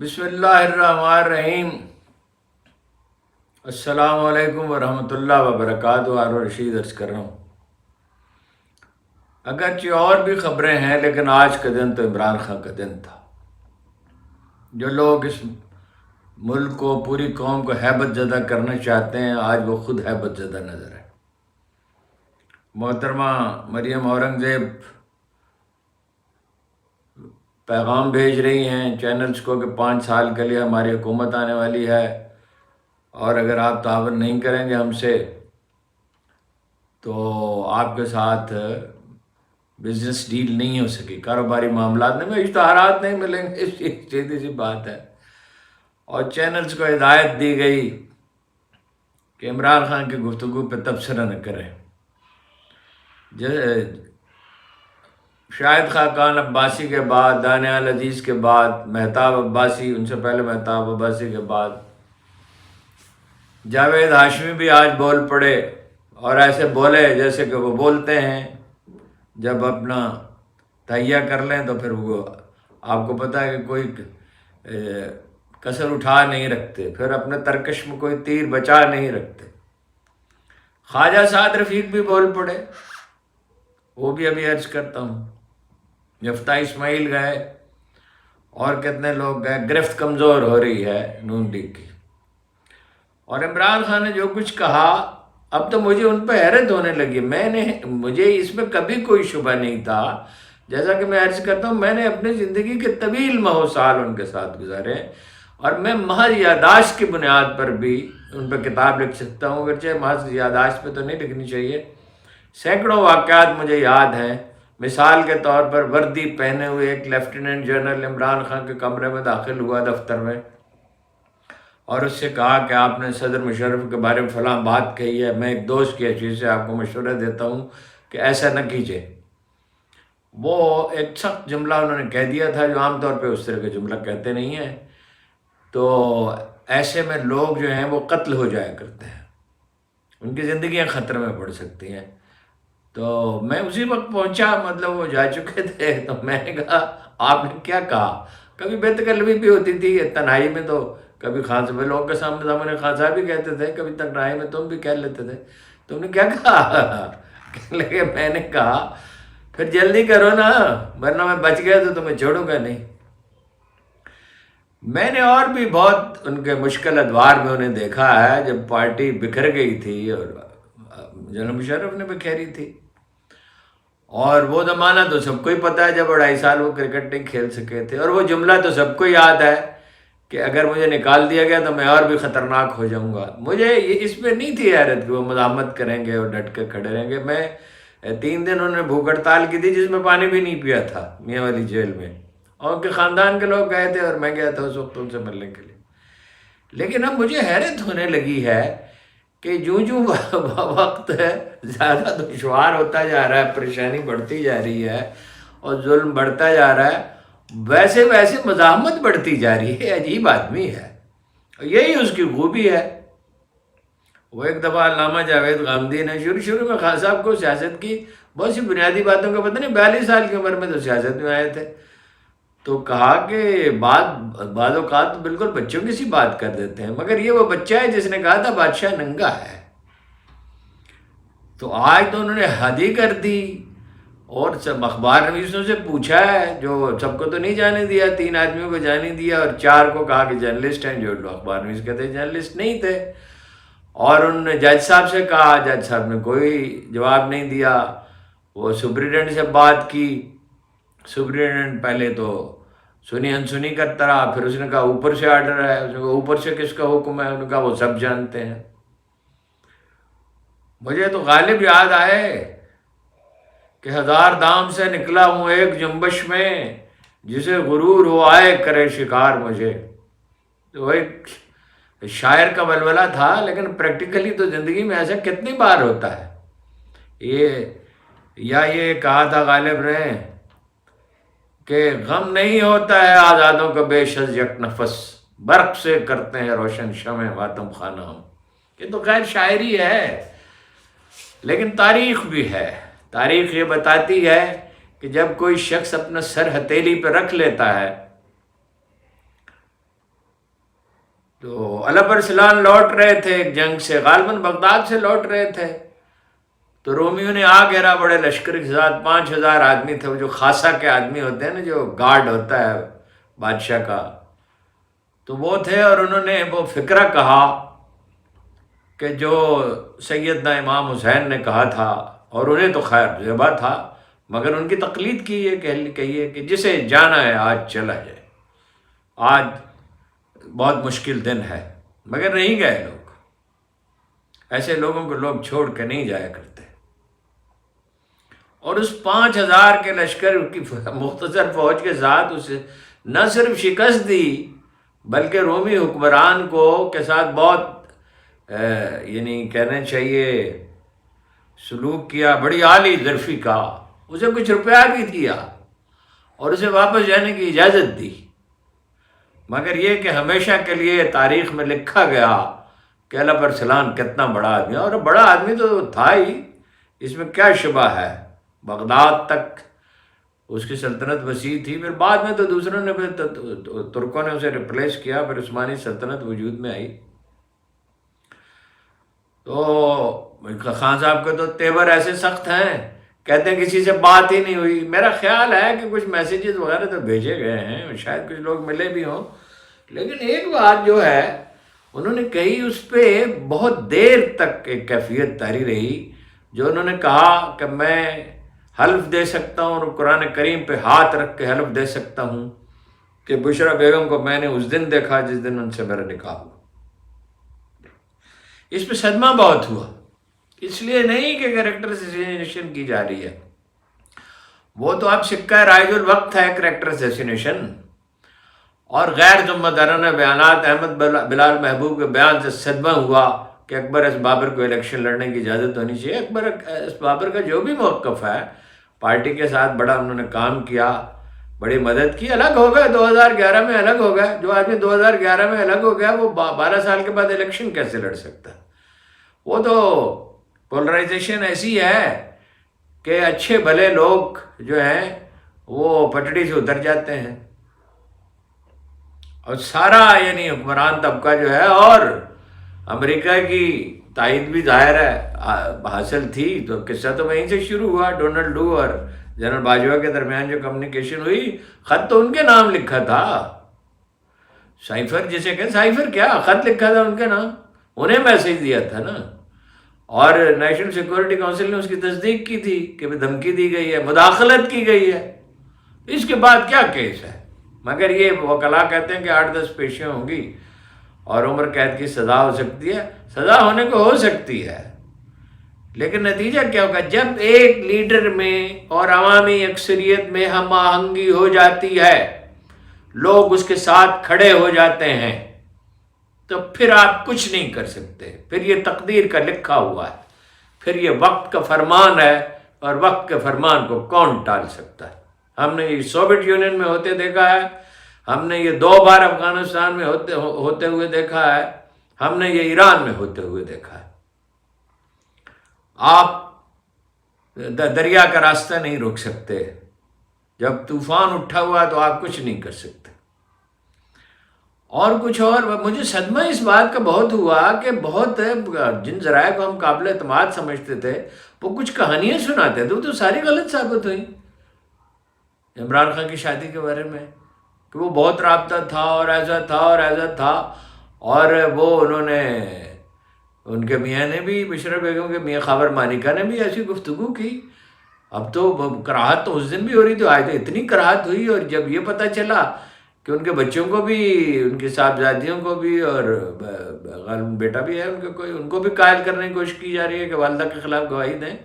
بسم اللہ الرحمن الرحیم۔ السلام علیکم ورحمۃ اللہ وبرکاتہ۔ ہارون رشید عرض کر رہا ہوں۔ اگرچہ اور بھی خبریں ہیں لیکن آج کا دن تو عمران خان کا دن تھا۔ جو لوگ اس ملک کو، پوری قوم کو ہیبت زدہ کرنا چاہتے ہیں، آج وہ خود ہیبت زدہ نظر ہے۔ محترمہ مریم اورنگزیب پیغام بھیج رہی ہیں چینلز کو کہ 5 سال کے لیے ہماری حکومت آنے والی ہے، اور اگر آپ تعاون نہیں کریں گے ہم سے تو آپ کے ساتھ بزنس ڈیل نہیں ہو سکی، کاروباری معاملات میں اشتہارات نہیں ملیں گے۔ سیدھی سی بات ہے۔ اور چینلز کو ہدایت دی گئی کہ عمران خان کی گفتگو پہ تبصرہ نہ کریں۔ شاہد خاقان عباسی کے بعد، دانیال عزیز کے بعد مہتاب عباسی، ان سے پہلے مہتاب عباسی کے بعد جاوید ہاشمی بھی آج بول پڑے، اور ایسے بولے جیسے کہ وہ بولتے ہیں۔ جب اپنا تہیہ کر لیں تو پھر وہ آپ کو پتہ ہے کہ کوئی کسر اٹھا نہیں رکھتے، پھر اپنے ترکش میں کوئی تیر بچا نہیں رکھتے۔ خواجہ سعد رفیق بھی بول پڑے، وہ بھی ابھی عرض کرتا ہوں۔ یفتح اسماعیل گئے، اور کتنے لوگ گئے۔ گرفت کمزور ہو رہی ہے نون لیگ کی۔ اور عمران خان نے جو کچھ کہا، اب تو مجھے ان پہ حیرت ہونے لگی۔ مجھے اس میں کبھی کوئی شبہ نہیں تھا، جیسا کہ میں عرض کرتا ہوں، میں نے اپنی زندگی کے طویل ماہ و سال ان کے ساتھ گزارے، اور میں محض یادداشت کی بنیاد پر بھی ان پہ کتاب لکھ سکتا ہوں، اگرچہ محض یادداشت پہ تو نہیں لکھنی چاہیے۔ سینکڑوں واقعات مجھے یاد ہیں۔ مثال کے طور پر وردی پہنے ہوئے ایک لیفٹیننٹ جنرل عمران خان کے کمرے میں داخل ہوا دفتر میں، اور اس سے کہا کہ آپ نے صدر مشرف کے بارے میں فلاں بات کہی ہے، میں ایک دوست کی حیثیت سے آپ کو مشورہ دیتا ہوں کہ ایسا نہ کیجیے۔ وہ ایک سخت جملہ انہوں نے کہہ دیا تھا جو عام طور پہ اس طرح کا جملہ کہتے نہیں ہیں، تو ایسے میں لوگ جو ہیں وہ قتل ہو جایا کرتے ہیں، ان کی زندگیاں خطرے میں پڑ سکتی ہیں۔ تو میں اسی وقت پہنچا، مطلب وہ جا چکے تھے، تو میں نے کہا آپ نے کیا کہا؟ کبھی بے تکلفی بھی ہوتی تھی تنہائی میں، تو کبھی خان صاحب لوگوں کے سامنے خان صاحب بھی کہتے تھے، کبھی تنہائی میں تم بھی کہہ لیتے تھے۔ تم نے کیا کہا؟ کہنے لگے میں نے کہا پھر جلدی کرو نا، ورنہ میں بچ گیا تو تمہیں چھوڑوں گا نہیں۔ میں نے اور بھی بہت ان کے مشکل ادوار میں انہیں دیکھا ہے، جب پارٹی بکھر گئی تھی اور جنرل مشرف نے بکھیری تھی، اور وہ زمانہ تو سب کو ہی پتہ ہے جب 2.5 سال وہ کرکٹ نہیں کھیل سکے تھے، اور وہ جملہ تو سب کو یاد ہے کہ اگر مجھے نکال دیا گیا تو میں اور بھی خطرناک ہو جاؤں گا۔ مجھے اس پہ نہیں تھی حیرت کہ وہ مزاحمت کریں گے اور ڈٹ کے کھڑے رہیں گے۔ میں 3 دن انہوں نے بھوک ہڑتال کی تھی جس میں پانی بھی نہیں پیا تھا میاں والی جیل میں، اور ان کے خاندان کے لوگ گئے تھے اور میں گیا تھا اس وقت ان سے ملنے کے لیے۔ لیکن اب مجھے حیرت ہونے لگی ہے کہ جوں وقت زیادہ دشوار ہوتا جا رہا ہے، پریشانی بڑھتی جا رہی ہے اور ظلم بڑھتا جا رہا ہے، ویسے ویسے مزاحمت بڑھتی جا رہی ہے۔ عجیب آدمی ہے، اور یہی اس کی خوبی ہے۔ وہ ایک دفعہ علامہ جاوید غامدی نے شروع میں خان صاحب کو سیاست کی بہت سی بنیادی باتوں کا پتہ نہیں، 42 سال کی عمر میں تو سیاست میں آئے تھے، تو کہا کہ بعض اوقات بالکل بچوں کی سی بات کر دیتے ہیں، مگر یہ وہ بچہ ہے جس نے کہا تھا بادشاہ ننگا ہے۔ تو آج تو انہوں نے حد ہی کر دی، اور سب اخبار نویسوں سے پوچھا ہے، جو سب کو تو نہیں جانے دیا، 3 آدمیوں کو جانے دیا، اور 4 کو کہا کہ جرنلسٹ ہیں، جو اخبار نویس کہتے ہیں جرنلسٹ نہیں تھے۔ اور انہوں نے جج صاحب سے کہا، جج صاحب نے کوئی جواب نہیں دیا۔ وہ سپریڈنٹ سے بات کی، سپریڈنٹ پہلے تو سنی انسنی کرتا رہا، پھر اس نے کہا اوپر سے آرڈر ہے۔ اس نے کہا اوپر سے کس کا حکم ہے؟ انہوں نے کہا وہ سب جانتے ہیں۔ مجھے تو غالب یاد آئے کہ 1000 دام سے نکلا ہوں ایک جنبش میں، جسے غرور ہو آئے کرے شکار مجھے۔ تو وہ ایک شاعر کا ولولہ تھا، لیکن پریکٹیکلی تو زندگی میں ایسا کتنی بار ہوتا ہے۔ یہ کہا تھا غالب نے کہ غم نہیں ہوتا ہے آزادوں کا بیش از یک نفس، برق سے کرتے ہیں روشن شمع ماتم خانہ ہم۔ یہ تو خیر شاعری ہے، لیکن تاریخ بھی ہے۔ تاریخ یہ بتاتی ہے کہ جب کوئی شخص اپنا سر ہتھیلی پہ رکھ لیتا ہے تو علب ارسلان لوٹ رہے تھے ایک جنگ سے، غالباً بغداد سے لوٹ رہے تھے، تو رومیوں نے آ گھیرا بڑے لشکر کے ساتھ، 5,000 آدمی تھے، وہ جو خاصا کے آدمی ہوتے ہیں نا، جو گارڈ ہوتا ہے بادشاہ کا، تو وہ تھے، اور انہوں نے وہ فکرہ کہا کہ جو سیدنا امام حسین نے کہا تھا، اور انہیں تو خیر ذبح تھا، مگر ان کی تقلید کی ہے، کہیے کہ جسے جانا ہے آج چلا جائے، آج بہت مشکل دن ہے، مگر نہیں گئے لوگ، ایسے لوگوں کو لوگ چھوڑ کے نہیں جایا کرتے، اور اس 5,000 کے لشکر کی مختصر فوج کے ساتھ اسے نہ صرف شکست دی، بلکہ رومی حکمران کو کے ساتھ بہت یعنی کہنا چاہیے سلوک کیا، بڑی اعلیٰ ظرفی کا، اسے کچھ روپیہ بھی دیا اور اسے واپس جانے کی اجازت دی، مگر یہ کہ ہمیشہ کے لیے تاریخ میں لکھا گیا کہ علب ارسلان کتنا بڑا آدمی ہے، اور بڑا آدمی تو تھا ہی، اس میں کیا شبہ ہے، بغداد تک اس کی سلطنت وسیع تھی، پھر بعد میں تو دوسروں نے ترکوں نے اسے ریپلیس کیا، پھر عثمانی سلطنت وجود میں آئی۔ تو خان صاحب کے تو تیور ایسے سخت ہیں، کہتے ہیں کسی سے بات ہی نہیں ہوئی، میرا خیال ہے کہ کچھ میسیجز وغیرہ تو بھیجے گئے ہیں، شاید کچھ لوگ ملے بھی ہوں، لیکن ایک بات جو ہے انہوں نے کہی، اس پہ بہت دیر تک ایک کیفیت طاری رہی، جو انہوں نے کہا کہ میں حلف دے سکتا ہوں، اور قرآن کریم پہ ہاتھ رکھ کے حلف دے سکتا ہوں کہ بشرا بیگم کو میں نے اس دن دیکھا جس دن ان سے میرا نکاح ہوا۔ اس پہ صدمہ بہت ہوا، اس لیے نہیں کہ کریکٹر اسیسینیشن کی جا رہی ہے، وہ تو اب سکہ رائج الوقت ہے کریکٹر اسیسینیشن، اور غیر ذمہ دارانہ بیانات، احمد بلال محبوب کے بیان سے صدمہ ہوا کہ اکبر ایس بابر کو الیکشن لڑنے کی اجازت ہونی چاہیے۔ اکبر ایس بابر کا جو بھی موقف ہے، پارٹی کے ساتھ بڑا انہوں نے کام کیا، بڑی مدد کی، الگ ہو گئے 2011 میں، الگ ہو گئے، جو آدمی 2011 میں الگ ہو گیا وہ 12 سال کے بعد الیکشن کیسے لڑ سکتا ہے؟ وہ تو پولرائزیشن ایسی ہے کہ اچھے بھلے لوگ جو ہیں وہ پٹڑی سے اتر جاتے ہیں، اور سارا یعنی حکمران طبقہ جو ہے، اور امریکہ کی تائید بھی ظاہر ہے حاصل تھی، تو قصہ تو وہیں سے شروع ہوا، ڈونلڈ ڈو اور جنرل باجوہ کے درمیان جو کمیونیکیشن ہوئی، خط تو ان کے نام لکھا تھا، سائفر جسے کہ سائفر کیا، خط لکھا تھا ان کے نام، انہیں میسیج دیا تھا نا، اور نیشنل سیکورٹی کونسل نے اس کی تصدیق کی تھی کہ دھمکی دی گئی ہے، مداخلت کی گئی ہے، اس کے بعد کیا کیس ہے؟ مگر یہ وکلاء کہتے ہیں کہ 8-10 پیشیاں ہوں گی اور عمر قید کی سزا ہو سکتی ہے، سزا ہونے کو ہو سکتی ہے، لیکن نتیجہ کیا ہوگا؟ جب ایک لیڈر میں اور عوامی اکثریت میں ہم آہنگی ہو جاتی ہے، لوگ اس کے ساتھ کھڑے ہو جاتے ہیں، تو پھر آپ کچھ نہیں کر سکتے، پھر یہ تقدیر کا لکھا ہوا ہے، پھر یہ وقت کا فرمان ہے، اور وقت کے فرمان کو کون ٹال سکتا ہے؟ ہم نے یہ سوویت یونین میں ہوتے دیکھا ہے، ہم نے یہ 2 بار افغانستان میں ہوتے ہوئے دیکھا ہے، ہم نے یہ ایران میں ہوتے ہوئے دیکھا ہے۔ آپ دریا کا راستہ نہیں روک سکتے، جب طوفان اٹھا ہوا تو آپ کچھ نہیں کر سکتے۔ اور کچھ اور مجھے صدمہ اس بات کا بہت ہوا کہ بہت جن ذرائع کو ہم قابل اعتماد سمجھتے تھے، وہ کچھ کہانیاں سناتے تھے، وہ تو ساری غلط ثابت ہوئیں۔ عمران خان کی شادی کے بارے میں کہ وہ بہت رابطہ تھا اور ایسا تھا اور ایسا تھا، اور وہ انہوں نے ان کے میاں نے بھی، بشرا بیگم کے میاں خاور مانیکا نے بھی ایسی گفتگو کی۔ اب تو کراہت تو اس دن بھی ہو رہی تھی، آج تو اتنی کراہت ہوئی، اور جب یہ پتہ چلا کہ ان کے بچوں کو بھی، ان کی صاحبزادیوں کو بھی، اور غالباً بیٹا بھی ہے ان کا کوئی، ان کو بھی قائل کرنے کی کوشش کی جا رہی ہے کہ والدہ کے خلاف گواہی دیں۔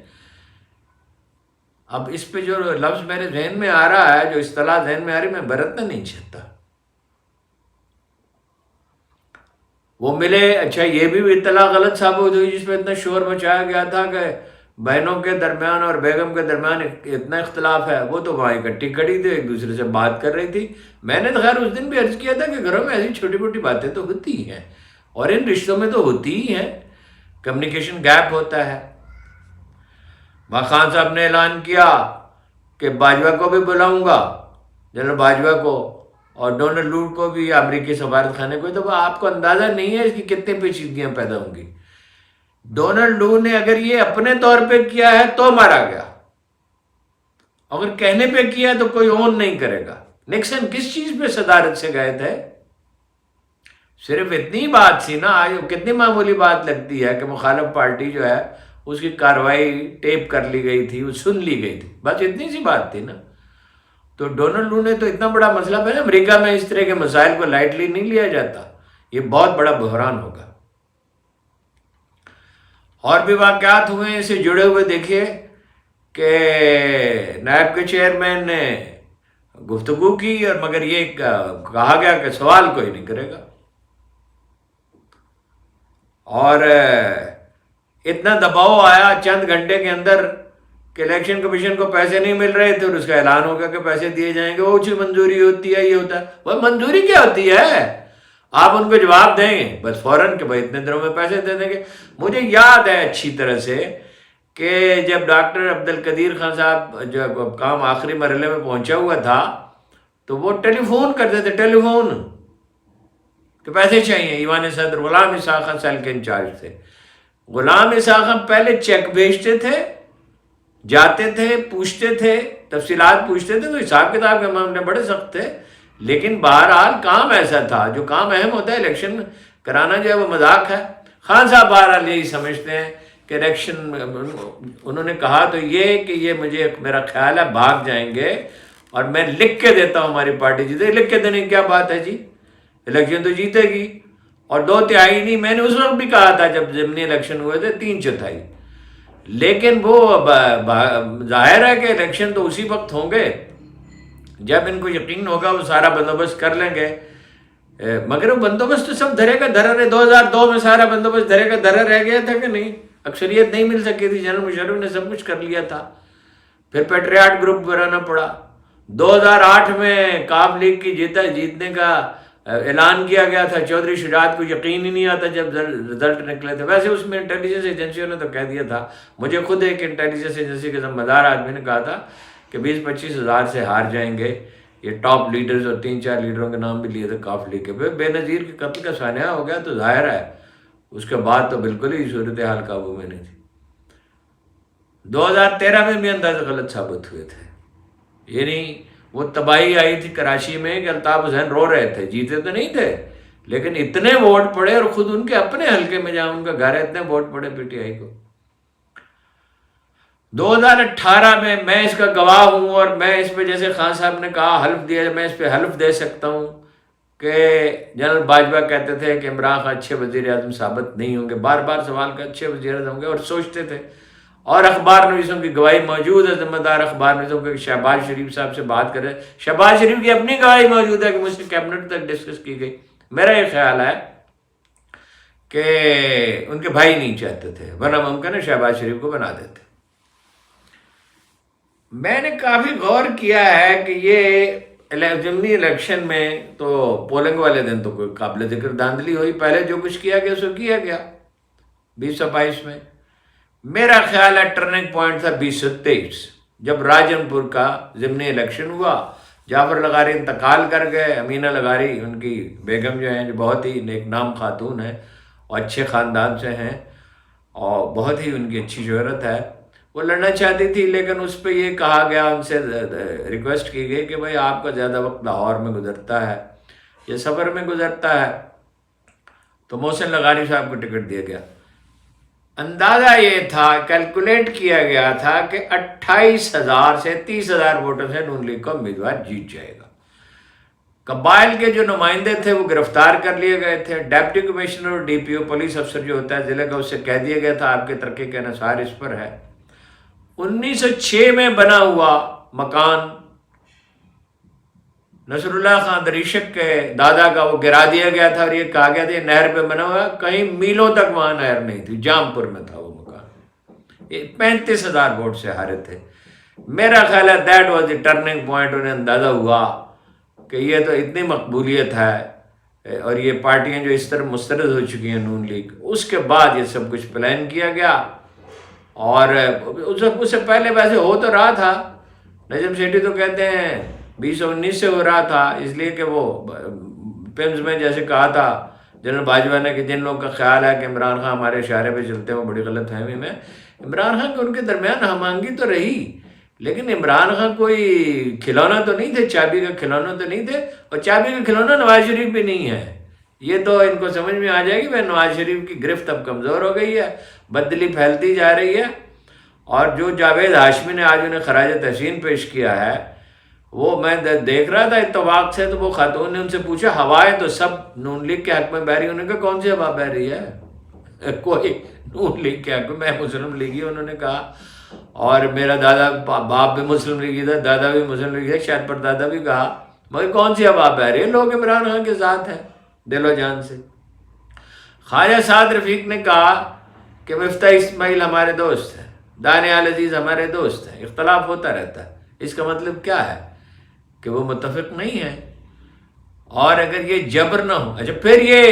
اب اس پہ جو لفظ میرے ذہن میں آ رہا ہے، جو اصطلاح ذہن میں آ رہی ہے، میں برتنا نہیں چاہتا۔ وہ ملے، اچھا یہ بھی اطلاع غلط ثابت ہوئی جس میں اتنا شور مچایا گیا تھا کہ بہنوں کے درمیان اور بیگم کے درمیان اتنا اختلاف ہے، وہ تو وہاں اکٹھی کھڑی تھی، ایک دوسرے سے بات کر رہی تھی۔ میں نے تو خیر اس دن بھی عرض کیا تھا کہ گھروں میں ایسی چھوٹی موٹی باتیں تو ہوتی ہیں، اور ان رشتوں میں تو ہوتی ہی ہیں، کمیونیکیشن گیپ ہوتا ہے۔ خان صاحب نے اعلان کیا کہ باجوہ کو بھی بلاؤں گا، جنرل باجوہ کو، اور ڈونلڈ لو کو بھی، امریکی سفارت خانے کو، تو وہ آپ کو اندازہ نہیں ہے اس کی کتنی پیچیدگیاں پیدا ہوں گی۔ ڈونلڈ لو نے اگر یہ اپنے طور پہ کیا ہے تو مارا گیا، اگر کہنے پہ کیا تو کوئی اون نہیں کرے گا۔ نکسن کس چیز پہ صدارت سے گئے تھے؟ صرف اتنی بات تھی نا، آج کتنی معمولی بات لگتی ہے کہ مخالف پارٹی جو ہے اس کی کاروائی ٹیپ کر لی گئی تھی، وہ سن لی گئی تھی، بس اتنی سی بات تھی نا۔ تو ڈونلڈ لو نے تو اتنا بڑا مسئلہ ہے، امریکہ میں اس طرح کے مسائل کو لائٹلی نہیں لیا جاتا، یہ بہت بڑا بحران ہوگا۔ اور بھی واقعات ہوئے ہیں اس سے جڑے ہوئے، دیکھیے کہ نیب کے چیئرمین نے گفتگو کی، اور مگر یہ کہا گیا کہ سوال کوئی نہیں کرے گا، اور اتنا دباؤ آیا چند گھنٹے کے اندر کہ الیکشن کمیشن کو پیسے نہیں مل رہے تھے، اور اس کا اعلان ہو گیا کہ پیسے دیے جائیں گے۔ وہ اونچی منظوری ہوتی ہے، یہ ہوتا ہے۔ وہ منظوری کیا ہوتی ہے؟ آپ ان کو جواب دیں گے بس فوراً کہ بھائی اتنے دنوں میں پیسے دے دیں گے۔ مجھے یاد ہے اچھی طرح سے کہ جب ڈاکٹر عبدالقدیر خان صاحب جب کام آخری مرحلے میں پہنچا ہوا تھا تو وہ ٹیلی فون کرتے تھے، ٹیلی فون کہ پیسے چاہیے۔ ایوان صدر غلام اسحاق خان سیل کے انچارج تھے۔ غلام اسحاق خان پہلے چیک بھیجتے تھے، جاتے تھے، پوچھتے تھے، تفصیلات پوچھتے تھے، تو حساب کتاب کے معاملے بڑے سخت تھے، لیکن بہرحال کام ایسا تھا، جو کام اہم ہوتا ہے الیکشن کرانا جو ہے وہ مذاق ہے۔ خان صاحب بہرحال یہی سمجھتے ہیں کہ الیکشن، انہوں نے کہا تو یہ کہ یہ مجھے میرا خیال ہے بھاگ جائیں گے، اور میں لکھ کے دیتا ہوں ہماری پارٹی جیتے۔ لکھ کے دینے کی کیا بات ہے جی، الیکشن تو جیتے گی، اور 2/3 نہیں، میں نے اس وقت بھی کہا تھا جب ضمنی الیکشن ہوئے تھے 3/4، لیکن وہ ظاہر ہے کہ الیکشن تو اسی وقت ہوں گے جب ان کو یقین ہوگا وہ سارا بندوبست کر لیں گے، مگر وہ بندوبست تو سب دھرے کا دھرا رہے۔ 2002 میں سارا بندوبست دھرے کا دھرا رہ گیا تھا کہ نہیں؟ اکثریت نہیں مل سکی تھی، جنرل مشرف نے سب کچھ کر لیا تھا، پھر پیٹریاٹ گروپ بنانا پڑا۔ 2008 میں کاف لیگ کی جیتنے کا اعلان کیا گیا تھا، چودھری شجاعت کو یقین ہی نہیں آتا جب رزلٹ نکلے تھے۔ ویسے اس میں انٹیلیجنس ایجنسیوں نے تو کہہ دیا تھا، مجھے خود ایک انٹیلیجنس ایجنسی کے ذمہ دار آدمی نے کہا تھا کہ 20-25 ہزار سے ہار جائیں گے یہ ٹاپ لیڈرز، اور 3-4 لیڈروں کے نام بھی لیے تھے کاف لیگ کے۔ بے نظیر کے قتل کا سانحہ ہو گیا تو ظاہر ہے اس کے بعد تو بالکل ہی صورتحال قابو میں نہیں تھی۔ 2013 میں بھی انداز غلط ثابت ہوئے تھے، یعنی وہ تباہی آئی تھی کراچی میں کہ الطاف حسین رو رہے تھے، جیتے تو نہیں تھے لیکن اتنے ووٹ پڑے، اور خود ان کے اپنے حلقے میں جہاں ان کا گھر ہے اتنے ووٹ پڑے پی ٹی آئی کو۔ 2018 میں اس کا گواہ ہوں، اور میں اس پہ جیسے خان صاحب نے کہا حلف دیا، میں اس پہ حلف دے سکتا ہوں کہ جنرل باجوہ کہتے تھے کہ عمران خان اچھے وزیر اعظم ثابت نہیں ہوں گے، بار بار سوال کا اچھے وزیر اعظم ہوں گے، اور سوچتے تھے، اور اخبار نویسوں کی گواہی موجود ہے، ذمہ دار اخبار نویسوں کے شہباز شریف صاحب سے بات کریں، شہباز شریف کی اپنی گواہی موجود ہے کہ مجھ سے کیبنٹ تک ڈسکس کی گئی۔ میرا یہ خیال ہے کہ ان کے بھائی نہیں چاہتے تھے، ورنہ ممکن ہے شہباز شریف کو بنا دیتے۔ میں نے کافی غور کیا ہے کہ یہ ضمنی الیکشن میں تو پولنگ والے دن تو کوئی قابل ذکر دھاندلی ہوئی، پہلے جو کچھ کیا گیا سو کیا گیا 2022 میں۔ میرا خیال ہے ٹرننگ پوائنٹ تھا 2023 جب راجن پور کا ضمنی الیکشن ہوا، جعفر لغاری انتقال کر گئے، امینہ لغاری ان کی بیگم جو ہیں، جو بہت ہی نیک نام خاتون ہیں اور اچھے خاندان سے ہیں اور بہت ہی ان کی اچھی شہرت ہے، وہ لڑنا چاہتی تھی، لیکن اس پہ یہ کہا گیا، ان سے ریکویسٹ کی گئی کہ بھائی آپ کا زیادہ وقت لاہور میں گزرتا ہے یا سفر میں گزرتا ہے، تو محسن لغاری صاحب کو ٹکٹ دیا گیا۔ اندازہ یہ تھا، کیلکولیٹ کیا گیا تھا کہ 28,000 سے 30,000 ووٹوں سے نون لیگ کا امیدوار جیت جائے گا۔ قبائل کے جو نمائندے تھے وہ گرفتار کر لیے گئے تھے، ڈپٹی کمشنر اور ڈی پی او پولیس افسر جو ہوتا ہے ضلع کا، اس سے کہہ دیا گیا تھا آپ کے ترقی کے انحصار اس پر ہے۔ 1906 میں بنا ہوا مکان نصر اللہ خان دریشک کے دادا کا وہ گرا دیا گیا تھا، اور یہ کہا گیا تھا یہ نہر پہ بنا ہوا، کہیں میلوں تک وہاں نہر نہیں تھی، جام پور میں تھا وہ مکان۔ 35,000 ووٹ سے ہارے تھے۔ میرا خیال ہے that was the turning point, انہیں اندازہ ہوا کہ یہ تو اتنی مقبولیت ہے اور یہ پارٹیاں جو اس طرح مسترد ہو چکی ہیں نون لیگ، اس کے بعد یہ سب کچھ پلان کیا گیا۔ اور اس سے پہلے ویسے ہو تو رہا تھا، نجم سیٹھی تو کہتے ہیں 2019 سے ہو رہا تھا، اس لیے کہ وہ پیمز میں جیسے کہا تھا جنرل باجوہ نے کہ جن لوگوں کا خیال ہے کہ عمران خان ہمارے اشارے پہ چلتے ہیں وہ بڑی غلط فہمی میں. عمران خان کے ان کے درمیان ہم آہنگی تو رہی، لیکن عمران خان کوئی کھلونا تو نہیں تھے، چابی کا کھلونا تو نہیں تھے، اور چابی کا کھلونا نواز شریف بھی نہیں ہے. یہ تو ان کو سمجھ میں آ جائے گی بھائی نواز شریف کی گرفت اب کمزور ہو گئی ہے، بدلی پھیلتی جا رہی ہے. اور جو جاوید ہاشمی نے آج انہیں خراج تحسین پیش کیا ہے، وہ میں دیکھ رہا تھا اتفاق سے، تو وہ خاتون نے ان سے پوچھا ہوائیں تو سب نون لیگ کے حق میں بہ رہی، انہوں نے کہا کون سی ہوا بہ رہی ہے؟ کوئی نون لیگ کے حق میں، میں مسلم لیگی، انہوں نے کہا، اور میرا دادا باپ بھی مسلم لیگی تھا، دادا بھی مسلم لیگی تھا، شاید پردادا بھی کہا، مگر کون سی ہوا بہ رہی ہے؟ لوگ عمران خان کے ساتھ ہیں دل و جان سے. خواجہ سعد رفیق نے کہا کہ مفتاح اسماعیل ہمارے دوست ہیں، دانیال عزیز ہمارے دوست ہیں، اختلاف ہوتا رہتا ہے. اس کا مطلب کیا ہے؟ کہ وہ متفق نہیں ہے. اور اگر یہ جبر نہ ہو، اچھا پھر یہ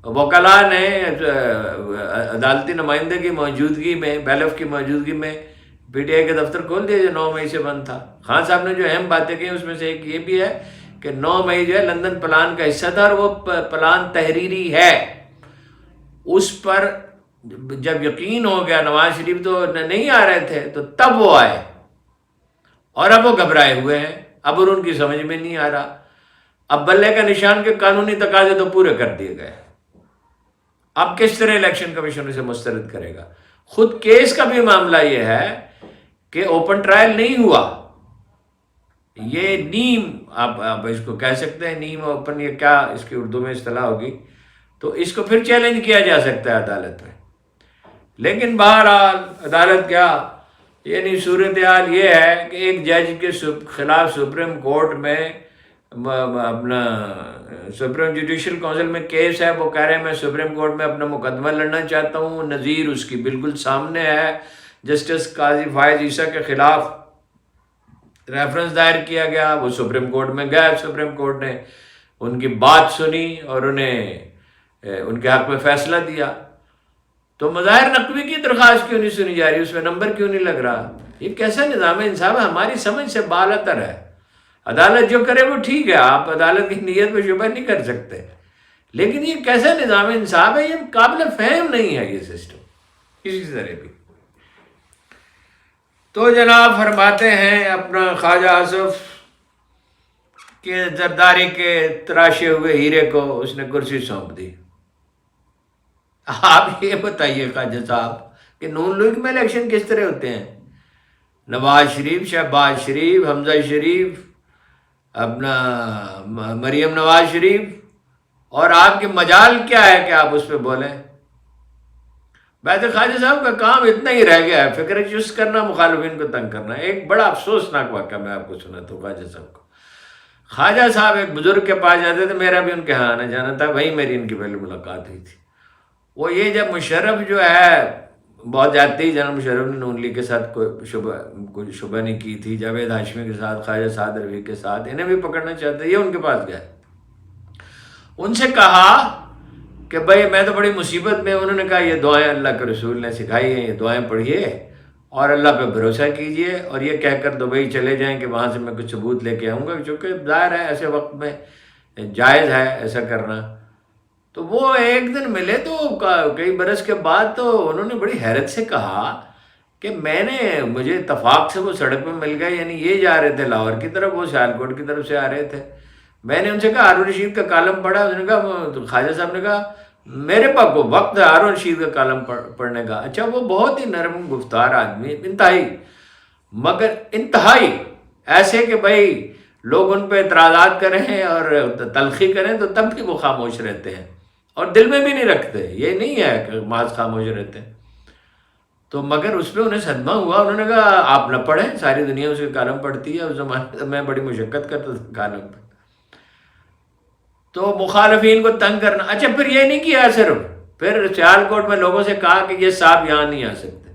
وکلاء نے عدالتی نمائندے کی موجودگی میں، بیلف کی موجودگی میں پی ٹی آئی کے دفتر کھول دیا جو 9 مئی سے بند تھا. خان صاحب نے جو اہم باتیں کی اس میں سے ایک یہ بھی ہے کہ 9 مئی جو ہے لندن پلان کا حصہ تھا، اور وہ پلان تحریری ہے. اس پر جب یقین ہو گیا، نواز شریف تو نہیں آ رہے تھے، تو تب وہ آئے، اور اب وہ گھبرائے ہوئے ہیں، اب ان کی سمجھ میں نہیں آ رہا. اب بلے کا نشان کے قانونی تقاضے تو پورے کر دیے گئے، اب کس طرح الیکشن کمیشن اسے مسترد کرے گا؟ خود کیس کا بھی معاملہ یہ ہے کہ اوپن ٹرائل نہیں ہوا، یہ نیم آپ اس کو کہہ سکتے ہیں، نیم اوپن، یہ کیا اس کی اردو میں اصطلاح ہوگی، تو اس کو پھر چیلنج کیا جا سکتا ہے عدالت میں. لیکن بہرحال عدالت کیا، یعنی صورتحال یہ ہے کہ ایک جج کے خلاف سپریم کورٹ میں اپنا سپریم جوڈیشل کونسل میں کیس ہے، وہ کہہ رہے ہیں میں سپریم کورٹ میں اپنا مقدمہ لڑنا چاہتا ہوں. نظیر اس کی بالکل سامنے ہے، جسٹس قاضی فائز عیسیٰ کے خلاف ریفرنس دائر کیا گیا، وہ سپریم کورٹ میں گئے، سپریم کورٹ نے ان کی بات سنی اور انہیں ان کے حق میں فیصلہ دیا. تو مظاہر نقوی کی درخواست کیوں نہیں سنی جا رہی؟ اس میں نمبر کیوں نہیں لگ رہا؟ یہ کیسا نظام انصاف ہے؟ ہماری سمجھ سے بالاتر ہے. عدالت جو کرے وہ ٹھیک ہے، آپ عدالت کی نیت پہ شبہ نہیں کر سکتے، لیکن یہ کیسا نظام انصاف ہے؟ یہ قابل فہم نہیں ہے یہ سسٹم کسی طرح بھی. تو جناب فرماتے ہیں اپنا خواجہ آصف کہ زرداری کے تراشے ہوئے ہیرے کو اس نے کرسی سونپ دی. آپ یہ بتائیے خواجہ صاحب کہ نون لیگ میں الیکشن کس طرح ہوتے ہیں؟ نواز شریف، شہباز شریف، حمزہ شریف، اپنا مریم نواز شریف، اور آپ کے مجال کیا ہے کہ آپ اس پہ بولیں؟ خواجہ صاحب کا کام اتنا ہی رہ گیا ہے، فکر چست کرنا، مخالفین کو تنگ کرنا. ایک بڑا افسوسناک واقعہ میں آپ کو سناتا ہوں خواجہ صاحب کو. خواجہ صاحب ایک بزرگ کے پاس جاتے تھے، میرا بھی ان کے ہاں آنا جانا تھا، وہیں میری ان کی پہلی ملاقات ہوئی تھی. وہ یہ جب مشرف جو ہے بہت جاتی، جنرل مشرف نے نون لیگ کے ساتھ کوئی شبہ نہیں کی تھی، جاوید ہاشمی کے ساتھ، خواجہ سعد رفیق کے ساتھ، انہیں بھی پکڑنا چاہتے، یہ ان کے پاس گئے، ان سے کہا کہ بھائی میں تو بڑی مصیبت میں. انہوں نے کہا یہ دعائیں اللہ کے رسول نے سکھائی ہیں، یہ دعائیں پڑھیے اور اللہ پہ بھروسہ کیجئے، اور یہ کہہ کر دبئی چلے جائیں کہ وہاں سے میں کچھ ثبوت لے کے آؤں گا، چونکہ ظاہر ہے ایسے وقت میں جائز ہے ایسا کرنا. تو وہ ایک دن ملے تو کئی برس کے بعد، تو انہوں نے بڑی حیرت سے کہا کہ مجھے اتفاق سے وہ سڑک میں مل گئے، یعنی یہ جا رہے تھے لاہور کی طرف، وہ سیالکوٹ کی طرف سے آ رہے تھے. میں نے ان سے کہا ہارون رشید کا کالم پڑھا؟ انہوں نے کہا، خواجہ صاحب نے کہا میرے پاس کو وقت ہے ہارون رشید کا کالم پڑھنے کا. اچھا، وہ بہت ہی نرم گفتار آدمی، انتہائی، مگر انتہائی ایسے کہ بھائی لوگ ان پہ اعتراضات کریں اور تلخی کریں تو تب بھی وہ خاموش رہتے ہیں اور دل میں بھی نہیں رکھتے. یہ نہیں ہے کہ محض خاموش رہتے ہیں. تو مگر اس پہ انہیں صدمہ ہوا. انہوں نے کہا آپ نہ پڑھیں، ساری دنیا اس کے کالم پڑھتی ہے، اس زمانے میں بڑی مشقت کرتا تھا کالم پہ. تو مخالفین کو تنگ کرنا. اچھا پھر یہ نہیں کیا صرف، پھر سیالکوٹ میں لوگوں سے کہا کہ یہ صاحب یہاں نہیں آ سکتے.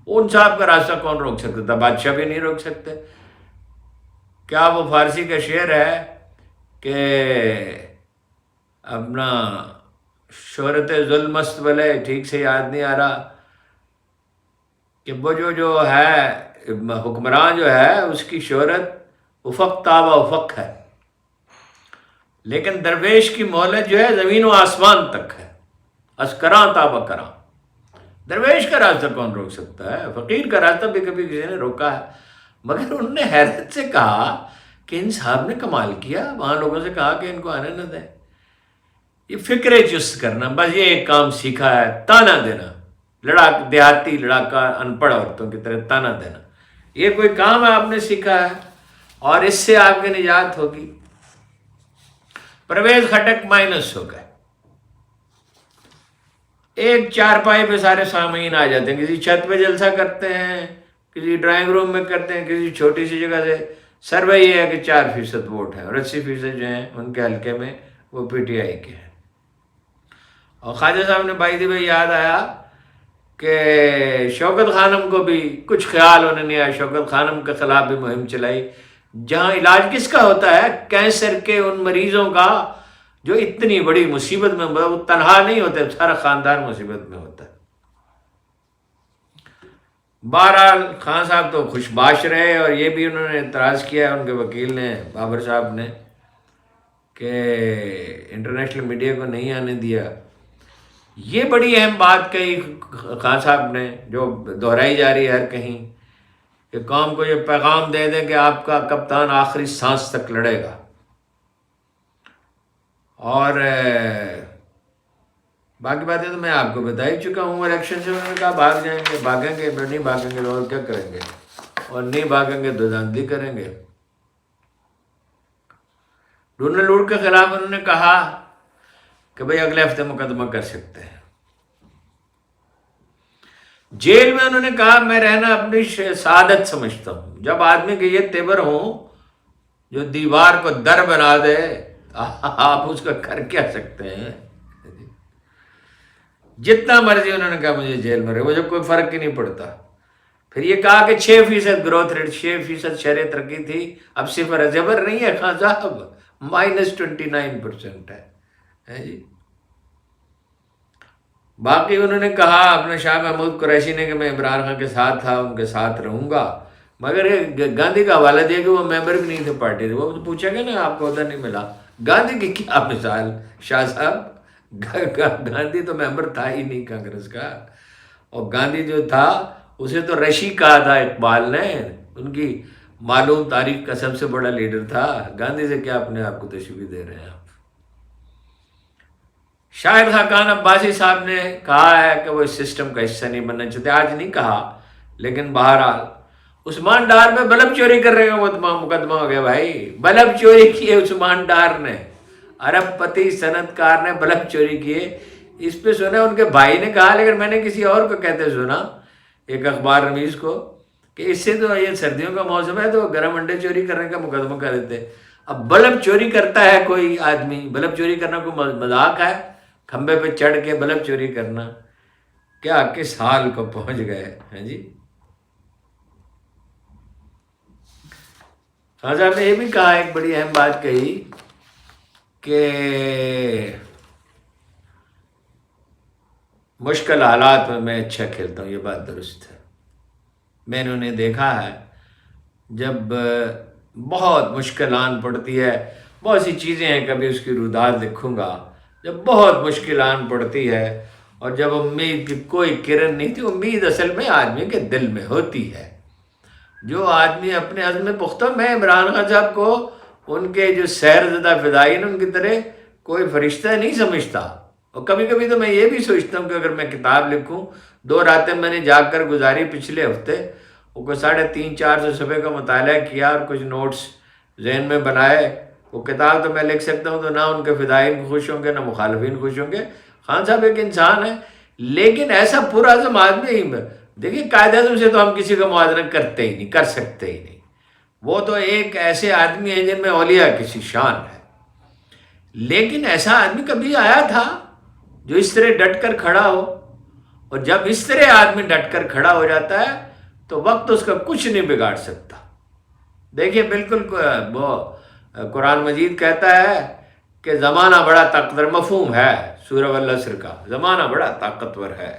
ان صاحب کا راستہ کون روک سکتا تھا؟ بادشاہ بھی نہیں روک سکتے. کیا وہ فارسی کا شعر ہے کہ اپنا شہرت ظلم است بلے، ٹھیک سے یاد نہیں آ رہا، کہ وہ جو ہے حکمران جو ہے اس کی شہرت افق تابہ افق ہے، لیکن درویش کی مہلت جو ہے زمین و آسمان تک ہے، اسکراں تابہ کراں۔ درویش کا راستہ کون روک سکتا ہے؟ فقیر کا راستہ بھی کبھی کسی نے روکا ہے؟ مگر انہوں نے حیرت سے کہا کہ ان صاحب نے کمال کیا، وہاں لوگوں سے کہا کہ ان کو آنے نہ دیں۔ یہ فکر چست کرنا، بس یہ ایک کام سیکھا ہے، تانا دینا، دیہاتی لڑاکا ان پڑھ عورتوں کی طرح تانا دینا، یہ کوئی کام ہے آپ نے سیکھا ہے اور اس سے آپ کی نجات ہوگی؟ پرویز خٹک مائنس ہو گئے، ایک چارپائی پہ سارے سامعین آ جاتے ہیں، کسی چھت پہ جلسہ کرتے ہیں، کسی ڈرائنگ روم میں کرتے ہیں، کسی چھوٹی سی جگہ سے سروے یہ ہے کہ 4% ووٹ ہیں اور 80% جو ہیں ان کے حلقے میں وہ پی ٹی آئی کے ہیں۔ اور خواجہ صاحب نے بائی دی بھائی یاد آیا کہ شوکت خانم کو بھی کچھ خیال ہونے نہیں آیا، شوکت خانم کے خلاف بھی مہم چلائی، جہاں علاج کس کا ہوتا ہے؟ کینسر کے ان مریضوں کا جو اتنی بڑی مصیبت میں، وہ تنہا نہیں ہوتے، سارا خاندان مصیبت میں ہوتا ہے۔ بہرحال خان صاحب تو خوش باش رہے، اور یہ بھی انہوں نے اعتراض کیا ان کے وکیل نے، بابر صاحب نے، کہ انٹرنیشنل میڈیا کو نہیں آنے دیا۔ یہ بڑی اہم بات کہی خان صاحب نے، جو دہرائی جا رہی ہے ہر کہیں، کہ قوم کو یہ پیغام دے دیں کہ آپ کا کپتان آخری سانس تک لڑے گا، اور باقی باتیں تو میں آپ کو بتا ہی چکا ہوں۔ الیکشن سے انہوں نے کہا بھاگ جائیں گے، بھاگیں گے، نہیں بھاگیں گے اور کیا کریں گے، اور نہیں بھاگیں گے تو دھاندلی کریں گے۔ ڈونلڈ ووڈ کے خلاف انہوں نے کہا کہ بھئی اگلے ہفتے مقدمہ کر سکتے ہیں۔ جیل میں انہوں نے کہا میں رہنا اپنی سعادت سمجھتا ہوں، جب آدمی کے یہ تیور ہوں جو دیوار کو در بنا دے، آپ اس کا کر کیا سکتے ہیں؟ جتنا مرضی انہوں نے کہا مجھے جیل میں رہے، مجھے کوئی فرق ہی نہیں پڑتا۔ پھر یہ کہا کہ 6% گروتھ ریٹ، 6% شرح ترقی تھی، اب صفر ہے۔ زبر نہیں ہے خان صاحب، -29% ہے جی۔ باقی انہوں نے کہا اپنے شاہ محمود قریشی نے کہ میں عمران خان کے ساتھ تھا، ان کے ساتھ رہوں گا، مگر گاندھی کا حوالہ دیا کہ وہ ممبر بھی نہیں تھے پارٹی سے۔ وہ پوچھا گیا نا آپ کو عہدہ نہیں ملا، گاندھی کی کیا مثال شاہ صاحب، گاندھی تو ممبر تھا ہی نہیں کانگریس کا، اور گاندھی جو تھا اسے تو رشی کہا تھا اقبال نے، ان کی معلوم تاریخ کا سب سے بڑا لیڈر تھا، گاندھی سے کیا اپنے آپ کو تشبیہ دے رہے ہیں آپ؟ شاہد خاقان عباسی صاحب نے کہا ہے کہ وہ اس سسٹم کا حصہ نہیں بننا چاہتے، آج نہیں کہا لیکن بہرحال عثمان ڈار میں بلب چوری کر رہے ہیں، مقدمہ ہو گیا بھائی، بلب چوری کیے عثمان ڈار نے، ارب پتی صنعت کار نے بلب چوری کیے۔ اس پہ سنا ان کے بھائی نے کہا، لیکن میں نے کسی اور کو کہتے سنا، ایک اخبار رمیز کو، کہ اس سے تو یہ سردیوں کا موسم ہے تو گرم انڈے چوری کرنے کا مقدمہ کر دیتے۔ اب بلب چوری کرتا ہے کوئی آدمی، بلب چوری کرنا کوئی مذاق ہے؟ کھمبے پہ چڑھ کے بلب چوری کرنا، کیا کس حال کو پہنچ گئے ہیں جی۔ خان صاحب نے یہ بھی کہا، ایک بڑی اہم بات کہی کہ مشکل حالات میں میں اچھا کھیلتا ہوں، یہ بات درست ہے۔ میں نے انہیں دیکھا ہے جب بہت مشکل آن پڑتی ہے، بہت سی چیزیں ہیں، کبھی اس کی روداد لکھوں گا، جب بہت مشکل آن پڑتی ہے اور جب امید کی کوئی کرن نہیں تھی۔ امید اصل میں آدمی کے دل میں ہوتی ہے، جو آدمی اپنے عزم پختہ، میں عمران خان صاحب کو ان کے جو سیر زدہ فدائین ان کی طرح کوئی فرشتہ نہیں سمجھتا، اور کبھی کبھی تو میں یہ بھی سوچتا ہوں کہ اگر میں کتاب لکھوں، 2 راتیں میں نے جا کر گزاری پچھلے ہفتے، وہ کوئی 350-400 صفحے کا مطالعہ کیا اور کچھ نوٹس ذہن میں بنائے، وہ کتاب تو میں لکھ سکتا ہوں، تو نہ ان کے فدائین خوش ہوں گے نہ مخالفین خوش ہوں گے۔ خان صاحب ایک انسان ہے، لیکن ایسا پرعزم آدمی ہی، دیکھیے قائد اعظم سے تو ہم کسی کا موازنہ کرتے ہی نہیں، کر سکتے ہی نہیں، وہ تو ایک ایسے آدمی ہیں جن میں اولیاء کسی شان ہے، لیکن ایسا آدمی کبھی آیا تھا جو اس طرح ڈٹ کر کھڑا ہو، اور جب اس طرح آدمی ڈٹ کر کھڑا ہو جاتا ہے تو وقت اس کا کچھ نہیں بگاڑ سکتا۔ دیکھیے بالکل وہ قرآن مجید کہتا ہے کہ زمانہ بڑا طاقتور، مفہوم ہے سورہ والعصر کا، زمانہ بڑا طاقتور ہے،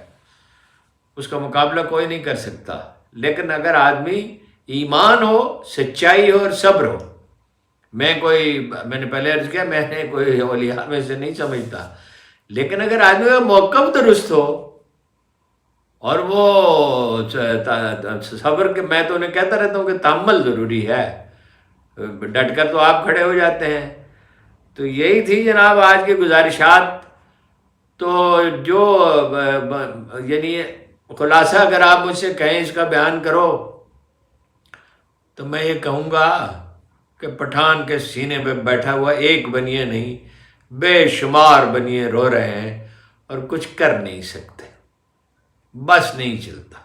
اس کا مقابلہ کوئی نہیں کر سکتا، لیکن اگر آدمی ایمان ہو، سچائی ہو اور صبر ہو میں نے پہلے عرض کیا میں نے کوئی اولیاء میں سے نہیں سمجھتا، لیکن اگر آدمی کا موقف درست ہو اور وہ صبر کے، میں تو انہیں کہتا رہتا ہوں کہ تحمل ضروری ہے، ڈٹ کر تو آپ کھڑے ہو جاتے ہیں۔ تو یہی تھی جناب آج کی گزارشات۔ تو جو یعنی خلاصہ اگر آپ مجھ سے کہیں اس کا بیان کرو تو میں یہ کہوں گا کہ پٹھان کے سینے پہ بیٹھا ہوا ایک بنیے نہیں، بے شمار بنیے رو رہے ہیں اور کچھ کر نہیں سکتے، بس نہیں چلتا۔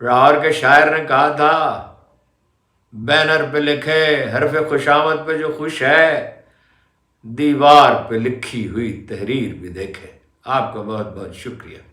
لاہور کے شاعر نے کہا تھا، بینر پہ لکھے حرف خوشامد پہ جو خوش ہے، دیوار پہ لکھی ہوئی تحریر بھی دیکھے۔ آپ کا بہت بہت شکریہ۔